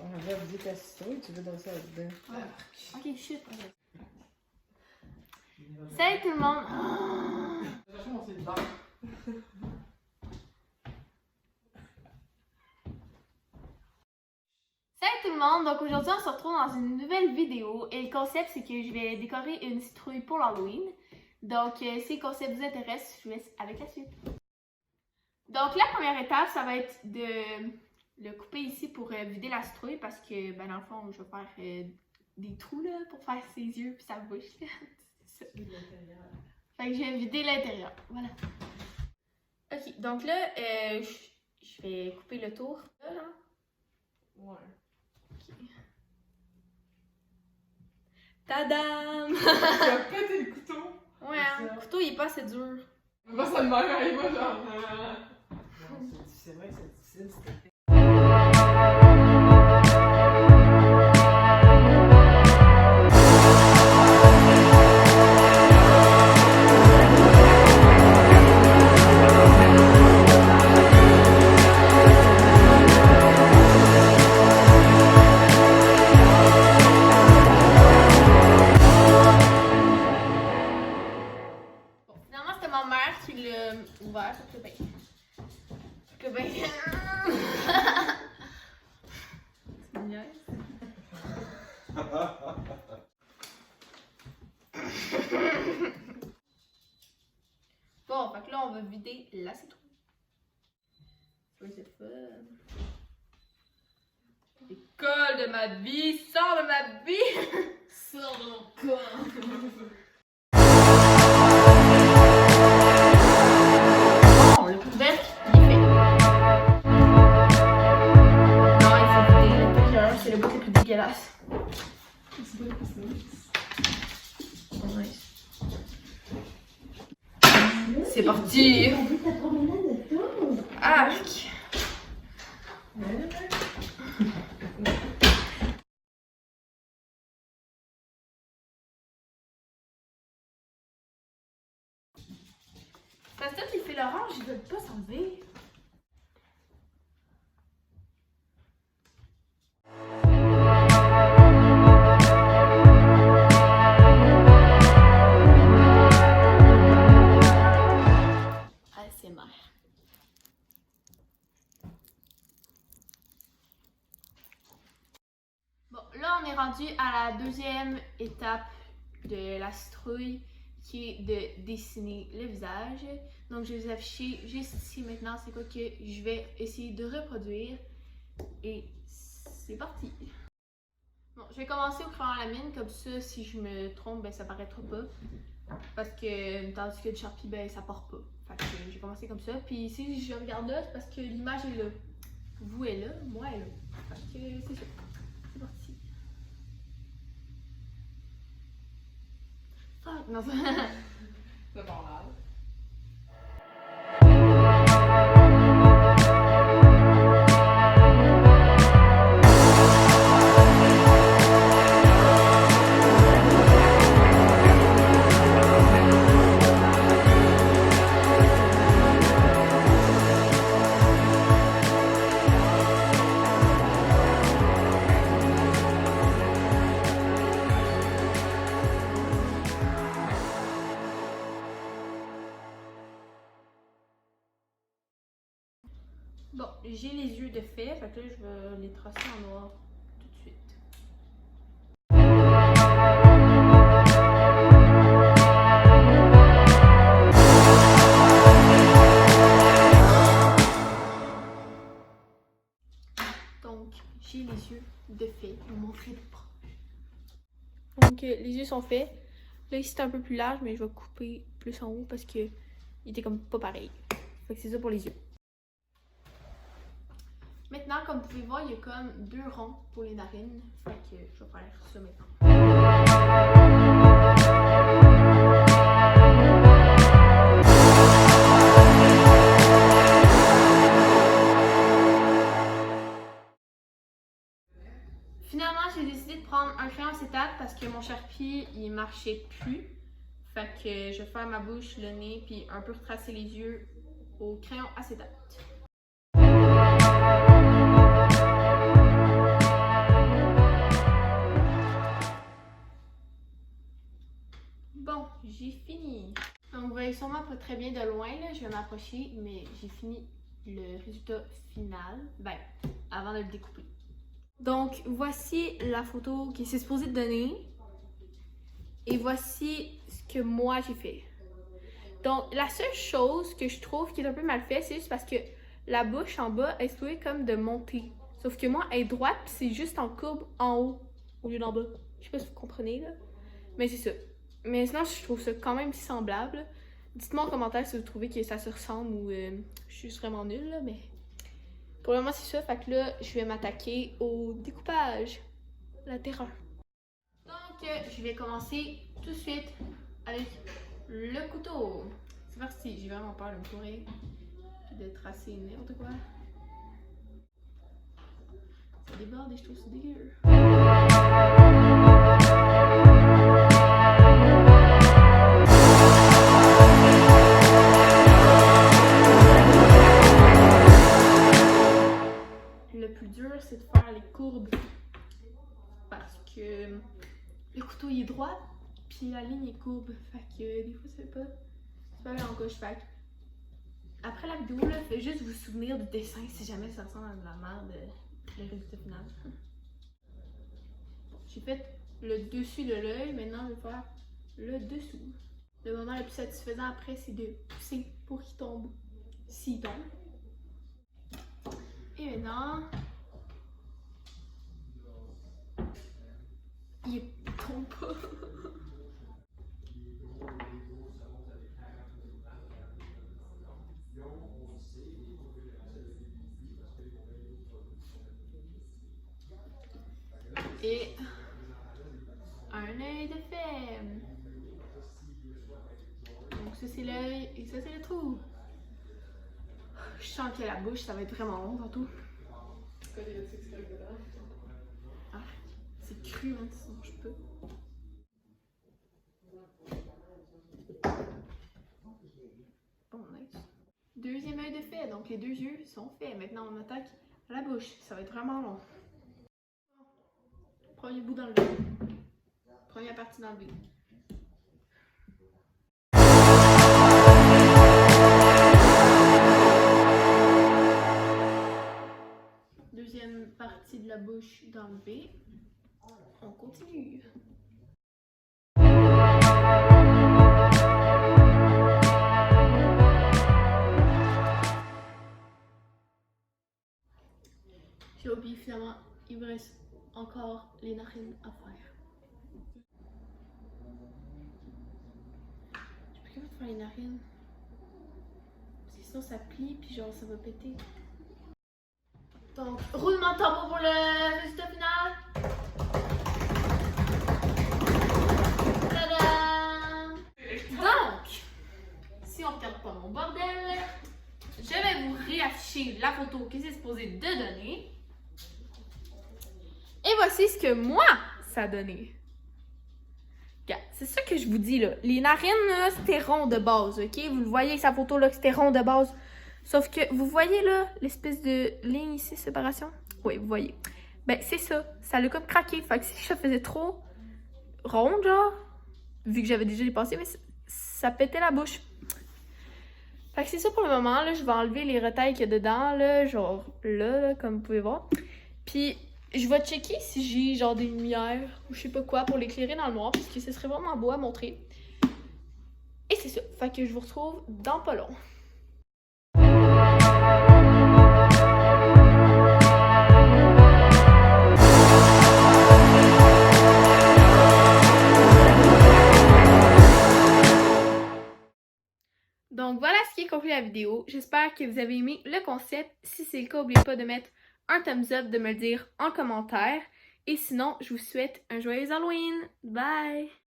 On va vider ta citrouille, tu veux danser là-dedans. Ouais. Ok, shit. Salut tout le monde! Salut tout le monde! Donc aujourd'hui on se retrouve dans une nouvelle vidéo et le concept c'est que je vais décorer une citrouille pour l'Halloween. Donc si le concept vous intéresse, je vous laisse avec la suite. Donc la première étape ça va être de le couper ici pour vider la citrouille parce que ben, dans le fond je vais faire des trous là pour faire ses yeux puis sa bouche. C'est ça. Fait que je vais vider l'intérieur. Voilà. Ok, donc là, je vais couper le tour. Là, genre. Ouais. Ok. Tadam! Tu as pété le couteau! Ouais, hein, le couteau il est pas assez dur. Moi, ça me mère, et moi, genre. Non, c'est vrai que c'est difficile, c'était. Finalement, c'était ma mère qui l'a ouvert. Fait que ben. Fait que ben. C'est mignon. Bon, fait que là, on va vider la citrouille. Ça va être fun. L'école de ma vie, sors de ma vie! Sors de mon corps! Bon, le couvercle, il est fait. Non, il faut vider l'intérieur, c'est le bout le plus dégueulasse. Nice. C'est parti! Arc! Parce que les fils orange, ils veulent pas s'enlever. ASMR. Bon, là on est rendu à la deuxième étape de la citrouille qui est de dessiner le visage. Donc je vais vous afficher juste ici maintenant c'est quoi que je vais essayer de reproduire. Et c'est parti! Bon, je vais commencer au crayon à la mine, comme ça si je me trompe, ben ça paraîtra pas. Parce que tandis que le Sharpie, ben ça part pas. Fait que j'ai commencé comme ça. Puis si je regarde là, c'est parce que l'image est là. Vous est là, moi est là. Fait que c'est ça. C'est parti. Fuck, non, ça. C'est pas mal. Bon, j'ai les yeux de fait, fait que là je vais les tracer en noir tout de suite. Donc, j'ai les yeux de fait. Je vais vous montrer de proche. Donc, les yeux sont faits. Là, ici, c'est un peu plus large, mais je vais couper plus en haut parce que il était comme pas pareil. Fait que c'est ça pour les yeux. Maintenant, comme vous pouvez voir, il y a comme deux ronds pour les narines. Fait que je vais faire ça maintenant. Finalement, j'ai décidé de prendre un crayon acétate parce que mon Sharpie, il marchait plus. Fait que je vais faire ma bouche, le nez, puis un peu retracer les yeux au crayon acétate. voyez sûrement pas très bien de loin, là, je vais m'approcher, mais j'ai fini le résultat final, ben, avant de le découper. Donc, voici la photo qui s'est supposée de donner. Et voici ce que moi j'ai fait. Donc, la seule chose que je trouve qui est un peu mal fait, c'est juste parce que la bouche en bas est supposée comme de monter. Sauf que moi, elle est droite, puis c'est juste en courbe en haut, au lieu d'en bas. Je sais pas si vous comprenez, là. Mais c'est ça. Mais sinon, je trouve ça quand même semblable. Dites-moi en commentaire si vous trouvez que ça se ressemble ou je suis juste vraiment nulle, là, mais... Pour le moment, c'est ça. Fait que là, je vais m'attaquer au découpage. La terreur. Donc, je vais commencer tout de suite avec le couteau. C'est parti. J'ai vraiment peur de me courir et de tracer n'importe quoi. Ça déborde et je trouve ça dégueu. Le plus dur, c'est de faire les courbes parce que le couteau il est droit, puis la ligne est courbe. Fait que des fois, c'est pas bien en couche. Fait que après la vidéo, là, faites juste vous souvenir du dessin si jamais ça ressemble à de la merde, le résultat final. J'ai fait le dessus de l'œil, maintenant je vais faire le dessous. Le moment le plus satisfaisant après, c'est de pousser pour qu'il tombe, s'il tombe. Et maintenant, il tombe pas. Et un œil de femme. Donc ça c'est l'œil et ça c'est le trou. Je sens que la bouche ça va être vraiment long tantôt. Ah, c'est cru hein, sinon je peux. Bon, nice. Deuxième œil de fait, donc les deux yeux sont faits. Maintenant on attaque à la bouche, ça va être vraiment long. Premier bout d'enlevé. Première partie d'enlevé. Deuxième partie de la bouche d'enlever. On continue. J'ai oublié finalement, il me reste encore les narines à faire. Je suis plus capable de faire les narines. Parce que sinon ça plie puis genre ça va péter. Donc, roulement de tambour pour le résultat final. Tadam! Donc, si on regarde pas mon bordel, je vais vous réafficher la photo que c'est supposé de donner. Et voici ce que moi, ça a donné. C'est ça que je vous dis, là. Les narines, là, c'était rond de base, OK? Vous le voyez, sa photo, là, que c'était rond de base. Sauf que, vous voyez, là, l'espèce de ligne ici, séparation? Oui, vous voyez. Ben, c'est ça. Ça l'a comme craqué. Fait que si je faisais trop ronde, genre, vu que j'avais déjà dépassé, mais ça pétait la bouche. Fait que c'est ça pour le moment, là. Je vais enlever les retailles qu'il y a dedans, là, genre là, comme vous pouvez voir. Puis, je vais checker si j'ai genre des lumières ou je sais pas quoi pour l'éclairer dans le noir parce que ce serait vraiment beau à montrer. Et c'est ça. Fait que je vous retrouve dans pas long. Donc voilà ce qui est conclu la vidéo. J'espère que vous avez aimé le concept. Si c'est le cas, n'oubliez pas de mettre un thumbs up, de me le dire en commentaire. Et sinon, je vous souhaite un joyeux Halloween. Bye!